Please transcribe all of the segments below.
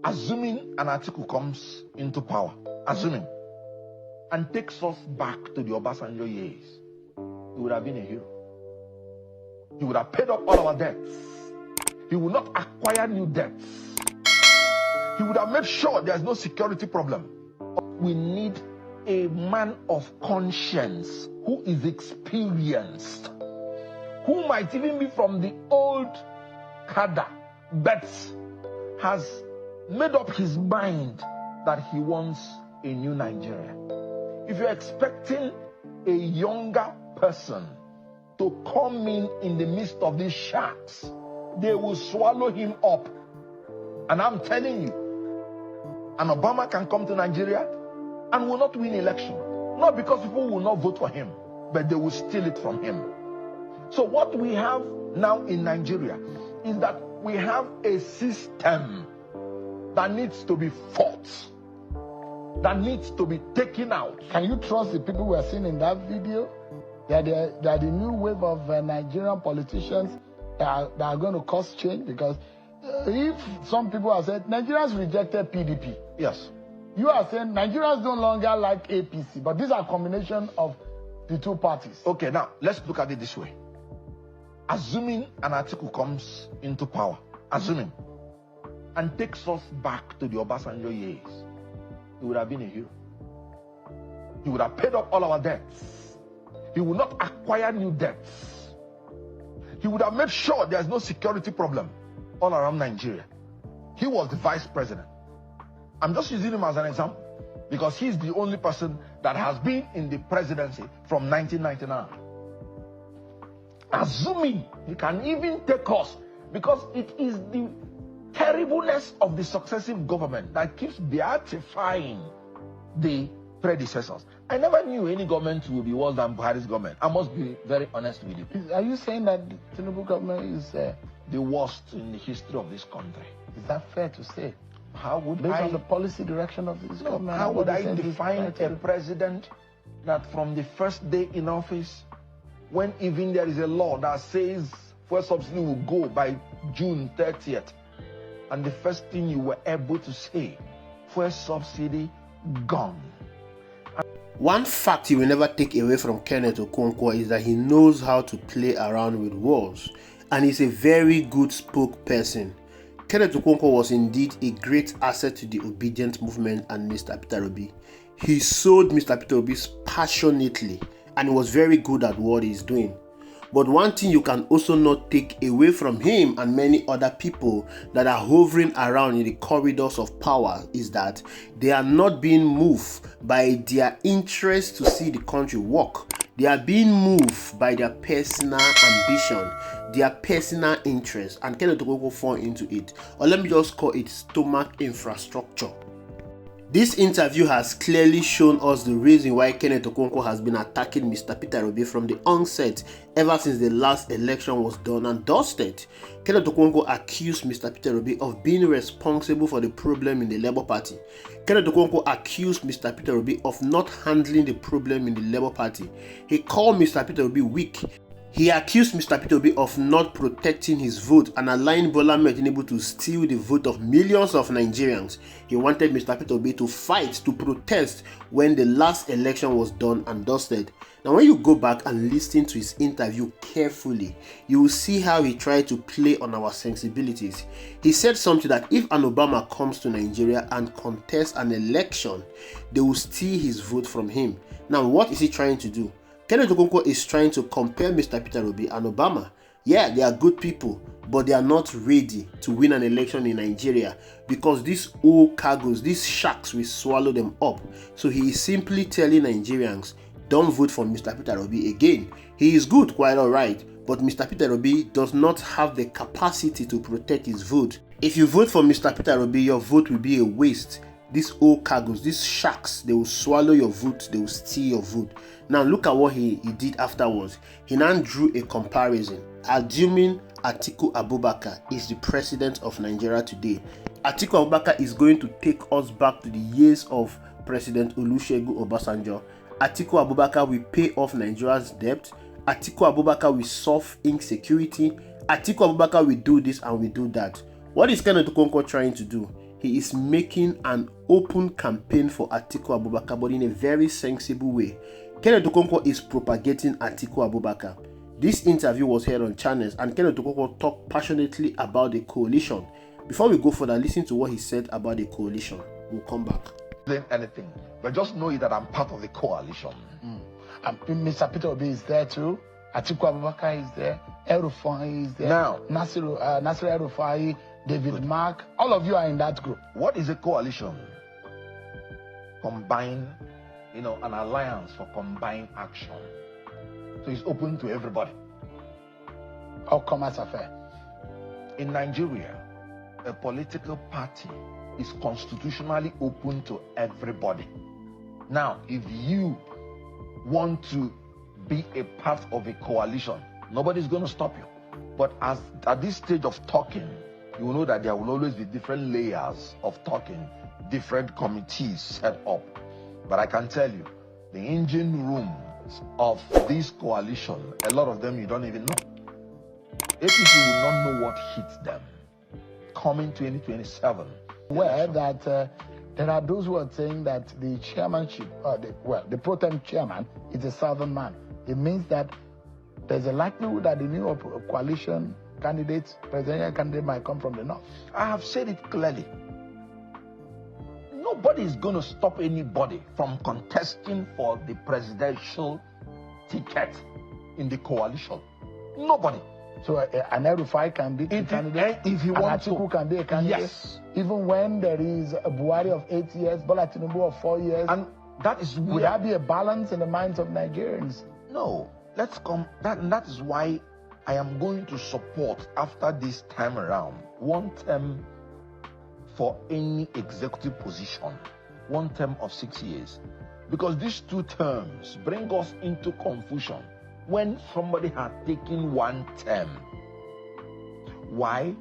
Assuming an Atiku comes into power, assuming, and takes us back to the Obasanjo years, he would have been a hero. He would have paid up all our debts. He would not acquire new debts. He would have made sure there's no security problem. We need a man of conscience who is experienced, who might even be from the old cadre, but has made up his mind that he wants a new Nigeria. If you're expecting a younger person to come in the midst of these sharks, they will swallow him up. And I'm telling you, an Obama can come to Nigeria and will not win election. Not because people will not vote for him, but they will steal it from him. So what we have now in Nigeria is that we have a system that needs to be fought, that needs to be taken out. Can you trust the people we are seeing in that video? They are the new wave of Nigerian politicians that are going to cause change? Because if some people have said Nigerians rejected PDP. Yes. You are saying Nigerians no longer like APC, but these are a combination of the two parties. Okay, now let's look at it this way. Assuming an Atiku comes into power, assuming, and takes us back to the Obasanjo years, he would have been a hero. He would have paid up all our debts. He would not acquire new debts. He would have made sure there's no security problem all around Nigeria. He was the vice president. I'm just using him as an example because he's the only person that has been in the presidency from 1999. Assuming he can even take us, because it is the terribleness of the successive government that keeps beatifying the predecessors. I never knew any government would be worse than Buhari's government. I must be very honest with you. Are you saying that the Tinubu government is the worst in the history of this country? Is that fair to say? How would Based I, on the policy direction of this government? How would I define a president that from the first day in office, when even there is a law that says fuel subsidy will go by June 30th, and the first thing you were able to say, fuel subsidy gone? One fact you will never take away from Kenneth Okonkwo is that he knows how to play around with words, and he's a very good spokesperson. Kenneth Okonkwo was indeed a great asset to the obedient movement and Mr. Peter Obi. He sold Mr. Peter Obi passionately, and he was very good at what he's doing. But one thing you can also not take away from him and many other people that are hovering around in the corridors of power is that they are not being moved by their interest to see the country work. They are being moved by their personal ambition, their personal interest, and Kenneth Okonkwo fall into it. Or let me just call it stomach infrastructure. This interview has clearly shown us the reason why Kenneth Okonkwo has been attacking Mr. Peter Obi from the onset, ever since the last election was done and dusted. Kenneth Okonkwo accused Mr. Peter Obi of being responsible for the problem in the Labour Party. Kenneth Okonkwo accused Mr. Peter Obi of not handling the problem in the Labour Party. He called Mr. Peter Obi weak. He accused Mr. Peter Obi of not protecting his vote and allowing Bola Ahmed Tinubu to steal the vote of millions of Nigerians. He wanted Mr. Peter Obi to fight, to protest when the last election was done and dusted. Now, when you go back and listen to his interview carefully, you will see how he tried to play on our sensibilities. He said something that if an Obama comes to Nigeria and contests an election, they will steal his vote from him. Now, what is he trying to do? Kenneth Okonkwo is trying to compare Mr. Peter Obi and Obama. Yeah, they are good people, but they are not ready to win an election in Nigeria because these old cargoes, these sharks will swallow them up. So he is simply telling Nigerians, don't vote for Mr. Peter Obi again. He is good, quite alright, but Mr. Peter Obi does not have the capacity to protect his vote. If you vote for Mr. Peter Obi, your vote will be a waste. These old cargoes, these sharks, they will swallow your vote, they will steal your vote. Now look at what he did afterwards. He now drew a comparison, assuming Atiku Abubakar is the president of Nigeria today. Atiku Abubakar is going to take us back to the years of President Olusegun Obasanjo. Atiku Abubakar will pay off Nigeria's debt. Atiku Abubakar will solve insecurity. Atiku Abubakar will do this and will do that. What is Kenneth Okonkwo trying to do? he is making an open campaign for Atiku Abubakar, but in a very sensible way. Kenneth Okonkwo is propagating Atiku Abubakar. This interview was held on channels, and Kenneth Okonkwo talked passionately about the coalition. Before we go further, listen to what he said about the coalition. We'll come back. Anything, but just know that I'm part of the coalition. And Mr. Peter Obi is there too. Atiku Abubakar is there. El-Rufai is there. Now, Nasir El-Rufai, David Mark, all of you are in that group. What is a coalition? Combine, an alliance for combined action. So it's open to everybody. All commerce affair. In Nigeria, a political party is constitutionally open to everybody. Now, if you want to be a part of a coalition, nobody's going to stop you. But at this stage of talking, you will know that there will always be different layers of talking, different committees set up. But I can tell you, the engine rooms of this coalition, a lot of them you don't even know. APC will not know what hits them coming 2027. Where that there are those who are saying that the chairmanship, the pro tem chairman is a southern man. It means that there's a likelihood that the new coalition presidential candidate might come from the north. I have said it clearly. Nobody is going to stop anybody from contesting for the presidential ticket in the coalition. Nobody. So an El-Rufai can be a candidate. If he wants to, Atiku can be a candidate. Yes. Even when there is a Buhari of 8 years, Bola Tinubu of 4 years. And that is would there be a balance in the minds of Nigerians? No. Let's come. That is why I am going to support, after this time around, one term for any executive position, one term of 6 years. Because these 2 terms bring us into confusion when somebody has taken 1 term. Why?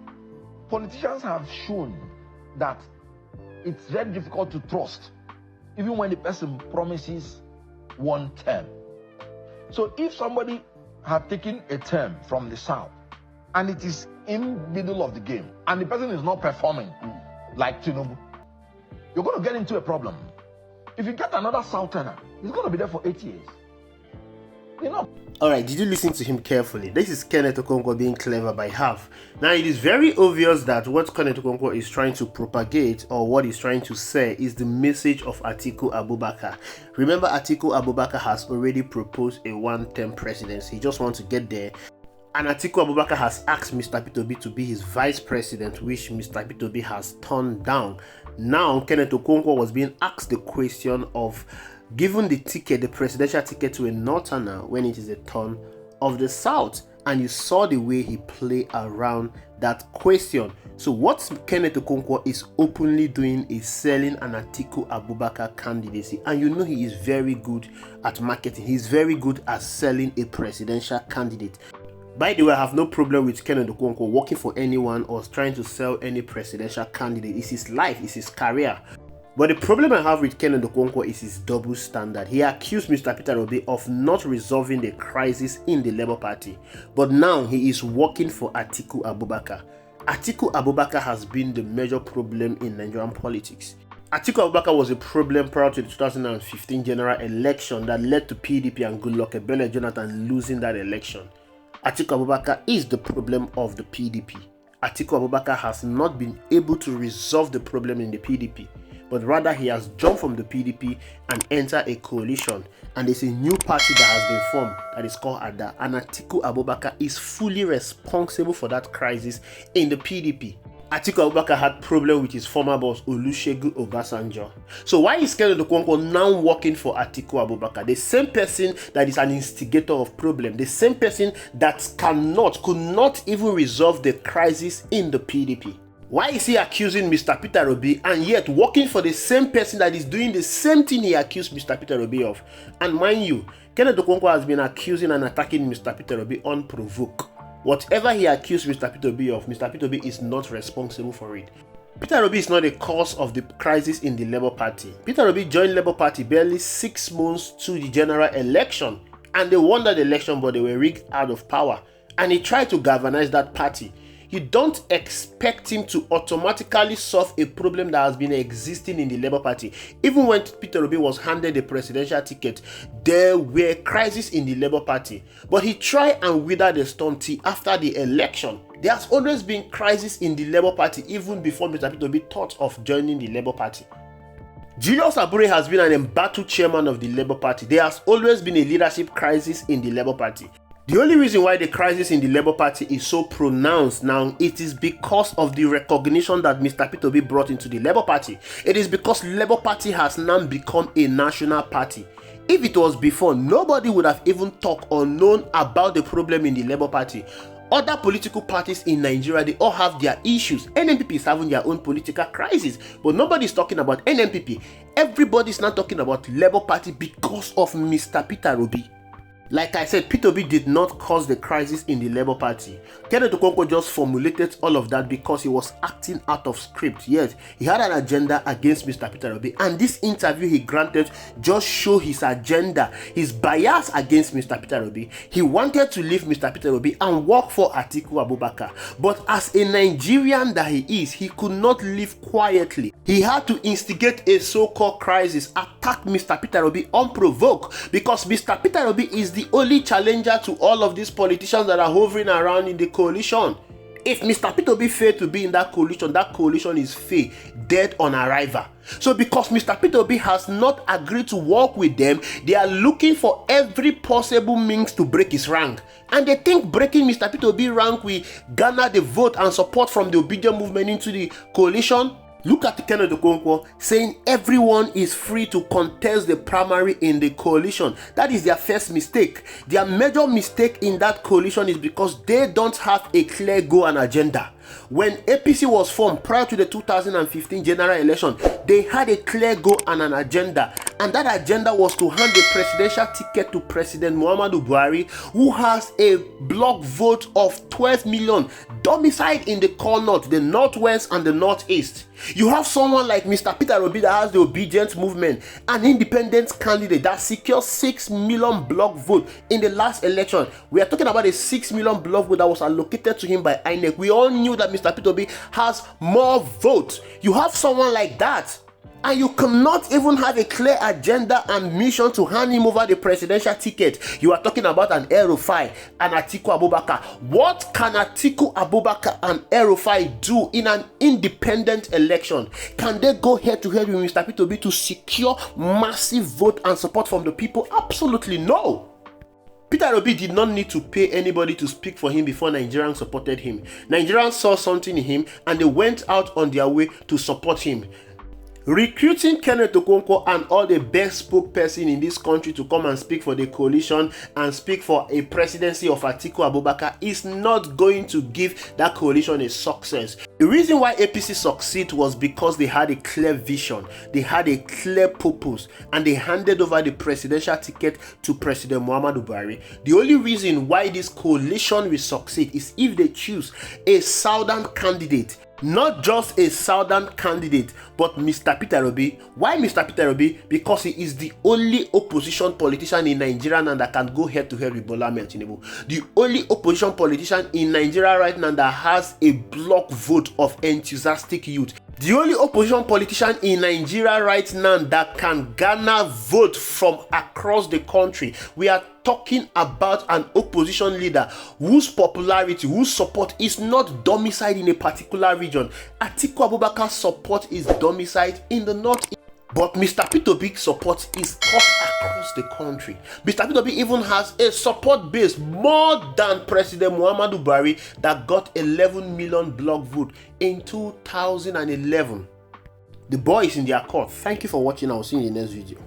Politicians have shown that it's very difficult to trust, even when the person promises 1 term. So if somebody had taken a term from the south and it is in the middle of the game and the person is not performing like Tinubu, you're going to get into a problem. If you get another southerner, he's going to be there for 8 years. Alright, did you listen to him carefully? This is Kenneth Okonkwo being clever by half. Now, it is very obvious that what Kenneth Okonkwo is trying to propagate, or what he's trying to say, is the message of Atiku Abubakar. Remember, Atiku Abubakar has already proposed a 1-term presidency. He just wants to get there. And Atiku Abubakar has asked Mr. Peter Obi to be his vice president, which Mr. Peter Obi has turned down. Now, Kenneth Okonkwo was being asked the question of given the ticket, the presidential ticket, to a northerner when it is a turn of the south, and you saw the way he played around that question. So what Kenneth Okonkwo is openly doing is selling an Atiku Abubakar candidacy, and you know he is very good at marketing. He's very good at selling a presidential candidate. By the way, I have no problem with Kenneth Okonkwo working for anyone or trying to sell any presidential candidate. It's his life, it's his career. But the problem I have with Kenneth Okonkwo is his double standard. He accused Mr. Peter Obi of not resolving the crisis in the Labour Party, but now he is working for Atiku Abubakar. Atiku Abubakar has been the major problem in Nigerian politics. Atiku Abubakar was a problem prior to the 2015 general election that led to PDP and Goodluck Ebele Jonathan losing that election. Atiku Abubakar is the problem of the PDP. Atiku Abubakar has not been able to resolve the problem in the PDP, but rather he has jumped from the PDP and entered a coalition, and there's a new party that has been formed that is called ADA, and Atiku Abubakar is fully responsible for that crisis in the PDP. Atiku Abubakar had problem with his former boss Olusegun Obasanjo. So why is Kenneth Okonkwo now working for Atiku Abubakar? The same person that is an instigator of problem, the same person that could not even resolve the crisis in the PDP. Why is he accusing Mr. Peter Obi and yet working for the same person that is doing the same thing he accused Mr. Peter Obi of? And mind you, Kenneth Okonkwo has been accusing and attacking Mr. Peter Obi unprovoked. Whatever he accused Mr. Peter Obi of, Mr. Peter Obi is not responsible for it. Peter Obi is not the cause of the crisis in the Labour Party. Peter Obi joined Labour Party barely 6 months to the general election, and they won that election, but they were rigged out of power. And he tried to galvanize that party. You don't expect him to automatically solve a problem that has been existing in the Labour Party. Even when Peter Obi was handed the presidential ticket, there were crises in the Labour Party. But he tried and withered the storm till after the election. There has always been crisis in the Labour Party even before Mr. Peter Obi thought of joining the Labour Party. Julius Abure has been an embattled chairman of the Labour Party. There has always been a leadership crisis in the Labour Party. The only reason why the crisis in the Labour Party is so pronounced now, it is because of the recognition that Mr. Peter Obi brought into the Labour Party. It is because Labour Party has now become a national party. If it was before, nobody would have even talked or known about the problem in the Labour Party. Other political parties in Nigeria, they all have their issues. NNPP is having their own political crisis, but nobody's talking about NNPP. Everybody's not talking about Labour Party because of Mr. Peter Obi. Like I said, Peter Obi did not cause the crisis in the Labour Party. Kenneth Okonkwo just formulated all of that because he was acting out of script. Yes, he had an agenda against Mr. Peter Obi, and this interview he granted just showed his agenda, his bias against Mr. Peter Obi. He wanted to leave Mr. Peter Obi and work for Atiku Abubakar. But as a Nigerian that he is, he could not live quietly. He had to instigate a so-called crisis, attack Mr. Peter Obi unprovoked, because Mr. Peter Obi is the only challenger to all of these politicians that are hovering around in the coalition. If Mr. Peter Obi failed to be in that coalition is failed, dead on arrival. So because Mr. Peter Obi has not agreed to work with them, they are looking for every possible means to break his rank. And they think breaking Mr. Peter Obi's rank will garner the vote and support from the obedient movement into the coalition. Look at Kenneth Okonkwo saying everyone is free to contest the primary in the coalition. That is their first mistake. Their major mistake in that coalition is because they don't have a clear goal and agenda. When APC was formed prior to the 2015 general election, they had a clear goal and an agenda. And that agenda was to hand the presidential ticket to President Muhammadu Buhari, who has a block vote of 12 million, domiciled in the core north, the northwest and the northeast. You have someone like Mr. Peter Obi that has the obedience movement, an independent candidate that secured 6 million block vote in the last election. We are talking about a 6 million block vote that was allocated to him by INEC. We all knew that Mr. Peter Obi has more votes. You have someone like that, and you cannot even have a clear agenda and mission to hand him over the presidential ticket. You are talking about an El-Rufai and Atiku Abubakar. What can Atiku Abubakar and El-Rufai do in an independent election? Can they go head to head with Mr. Peter Obi to secure massive vote and support from the people? Absolutely no. Peter Obi did not need to pay anybody to speak for him before Nigerians supported him. Nigerians saw something in him and they went out on their way to support him. Recruiting Kenneth Okonkwo and all the best spokesperson in this country to come and speak for the coalition and speak for a presidency of Atiku Abubakar is not going to give that coalition a success. The reason why APC succeeded was because they had a clear vision, they had a clear purpose, and they handed over the presidential ticket to President Muhammadu Buhari. The only reason why this coalition will succeed is if they choose a southern candidate. Not just a southern candidate, but Mr. Peter Obi. Why Mr. Peter Obi? Because he is the only opposition politician in Nigeria now that can go head to head with Bola Ahmed Tinubu. The only opposition politician in Nigeria right now that has a block vote of enthusiastic youth. The only opposition politician in Nigeria right now that can garner vote from across the country. We are talking about an opposition leader whose popularity, whose support is not domiciled in a particular region. Atiku Abubakar's support is domiciled in the north. But Mr. Peter Obi's support is cut across the country. Mr. Peter Obi even has a support base more than President Muhammadu Buhari that got 11 million block vote in 2011. The boy is in their court. Thank you for watching. I will see you in the next video.